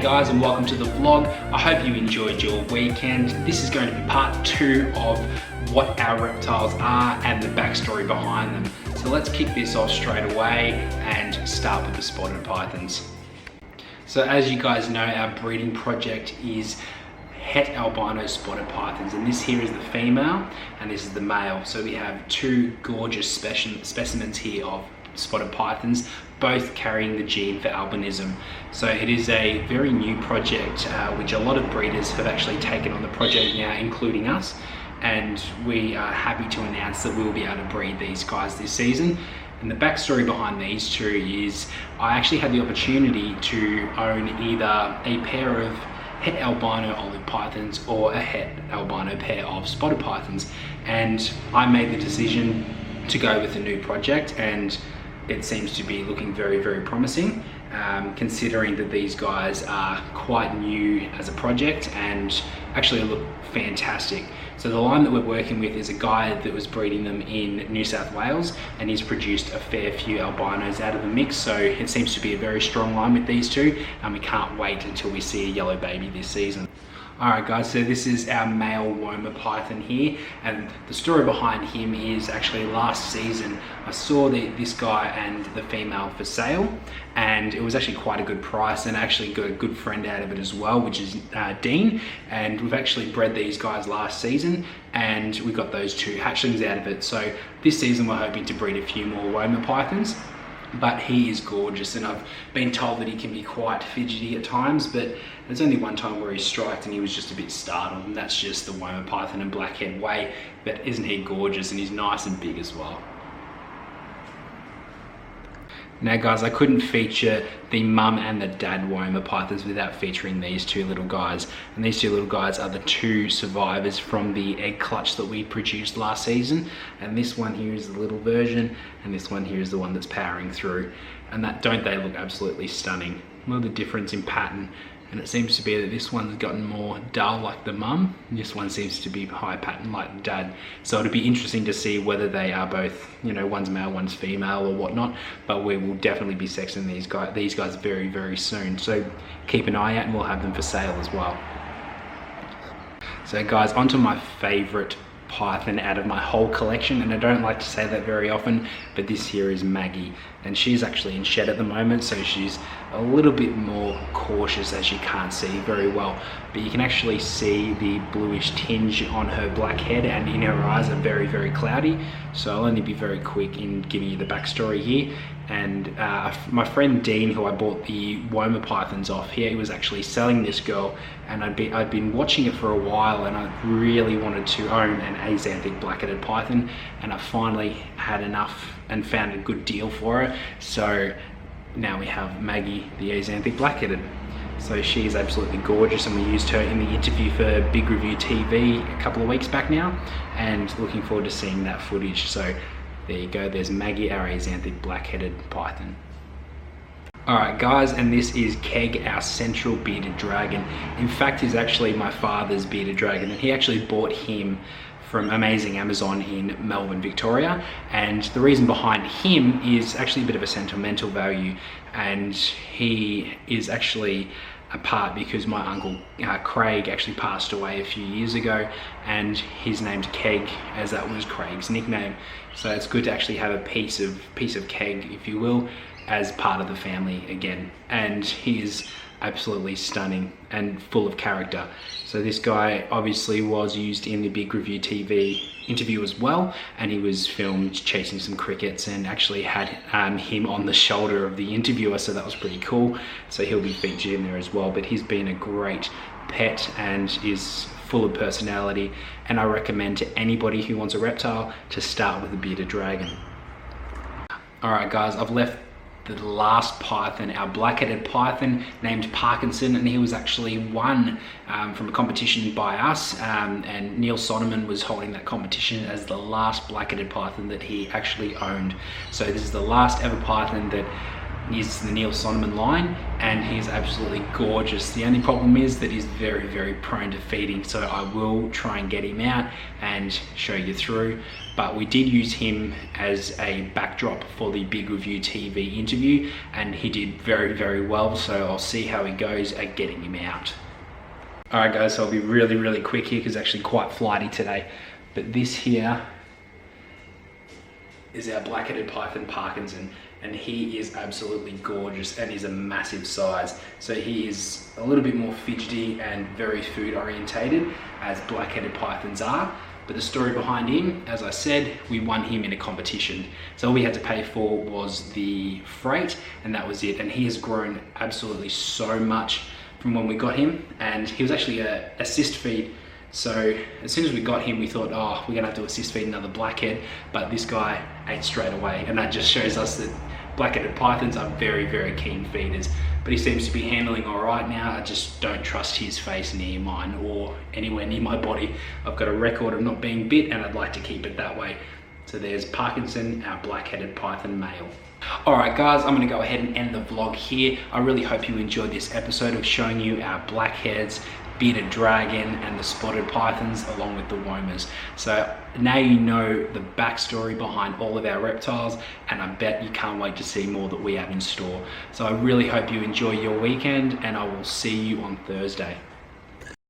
guys, and welcome to the vlog. I hope you enjoyed your weekend. This is going to be part 2 of what our reptiles are and the backstory behind them. So let's kick this off straight away and start with the spotted pythons. So as you guys know, our breeding project is het albino spotted pythons, and this here is the female and this is the male. So we have two gorgeous specimens here of spotted pythons, both carrying the gene for albinism. So it is a very new project which a lot of breeders have actually taken on the project now, including us, and we are happy to announce that we will be able to breed these guys this season. And the backstory behind these two is I actually had the opportunity to own either a pair of het albino olive pythons or a het albino pair of spotted pythons, and I made the decision to go with the new project, and it seems to be looking very, very promising, considering that these guys are quite new as a project and actually look fantastic. So the line that we're working with is a guy that was breeding them in New South Wales, and he's produced a fair few albinos out of the mix, so it seems to be a very strong line with these two, and we can't wait until we see a yellow baby this season. Alright guys, so this is our male Woma Python here, and the story behind him is actually last season I saw this guy and the female for sale, and it was actually quite a good price, and I actually got a good friend out of it as well, which is Dean, and we've actually bred these guys last season and we got those two hatchlings out of it. So this season we're hoping to breed a few more Woma Pythons. But he is gorgeous, and I've been told that he can be quite fidgety at times, but there's only one time where he striked and he was just a bit startled, and that's just the Woma Python and blackhead way. But isn't he gorgeous, and he's nice and big as well. Now guys, I couldn't feature the mum and the dad Woma Pythons without featuring these two little guys. And these two little guys are the two survivors from the egg clutch that we produced last season. And this one here is the little version, and this one here is the one that's powering through. And don't they look absolutely stunning? Look at the difference in pattern. And it seems to be that this one's gotten more dull like the mum, and this one seems to be high pattern like the dad. So it'll be interesting to see whether they are both, you know, one's male, one's female or whatnot, but we will definitely be sexing these guys very, very soon. So keep an eye out, and we'll have them for sale as well. So guys, onto my favorite python out of my whole collection, and I don't like to say that very often, but this here is Maggie, and she's actually in shed at the moment, so she's a little bit more cautious, as you can't see very well, but you can actually see the bluish tinge on her black head, and in her eyes are very, very cloudy. So I'll only be very quick in giving you the backstory here. And my friend Dean, who I bought the Woma Pythons off, he was actually selling this girl, and I'd been watching it for a while, and I really wanted to own an axanthic blackheaded python, and I finally had enough and found a good deal for her. So now we have Maggie, the axanthic blackheaded. So she is absolutely gorgeous, and we used her in the interview for Big Review TV a couple of weeks back now, and looking forward to seeing that footage. So there you go, there's Maggie, our axanthic blackheaded python. Alright guys, and this is Keg, our central bearded dragon. In fact, he's actually my father's bearded dragon, and he actually bought him from Amazing Amazon in Melbourne, Victoria. And the reason behind him is actually a bit of a sentimental value, and he is actually apart because my uncle Craig actually passed away a few years ago, and his name's Keg, as that was Craig's nickname. So it's good to actually have a piece of Keg, if you will, as part of the family again. And he is absolutely stunning and full of character. So this guy obviously was used in the Big Review TV interview as well, and he was filmed chasing some crickets, and actually had him on the shoulder of the interviewer, so that was pretty cool. So he'll be featured in there as well. But he's been a great pet and is full of personality, and I recommend to anybody who wants a reptile to start with a bearded dragon. Alright guys, I've left the last python, our blackheaded python named Parkinson, and he was actually won from a competition by us, and Neil Sonneman was holding that competition as the last blackheaded python that he actually owned. So this is the last ever python that He's the Neil Sonneman line, and he's absolutely gorgeous. The only problem is that he's very, very prone to feeding, so I will try and get him out and show you through. But we did use him as a backdrop for the Big Review TV interview, and he did very, very well, so I'll see how he goes at getting him out. Alright guys, so I'll be really, really quick here because it's actually quite flighty today. But this here is our Blackheaded Python Parkinson, and he is absolutely gorgeous and is a massive size. So he is a little bit more fidgety and very food orientated, as Blackheaded Pythons are. But the story behind him, as I said, we won him in a competition. So all we had to pay for was the freight, and that was it. And he has grown absolutely so much from when we got him, and he was actually a assist feed. So as soon as we got him, we thought, oh, we're gonna have to assist feed another blackhead, but this guy ate straight away, and that just shows us that Blackheaded Pythons are very, very keen feeders. But he seems to be handling all right now. I just don't trust his face near mine or anywhere near my body. I've got a record of not being bit, and I'd like to keep it that way. So there's Parkinson, our Blackheaded Python male. Alright guys, I'm going to go ahead and end the vlog here. I really hope you enjoyed this episode of showing you our blackheads, bearded dragon, and the spotted pythons along with the womas. So now you know the backstory behind all of our reptiles, and I bet you can't wait to see more that we have in store. So I really hope you enjoy your weekend, and I will see you on Thursday.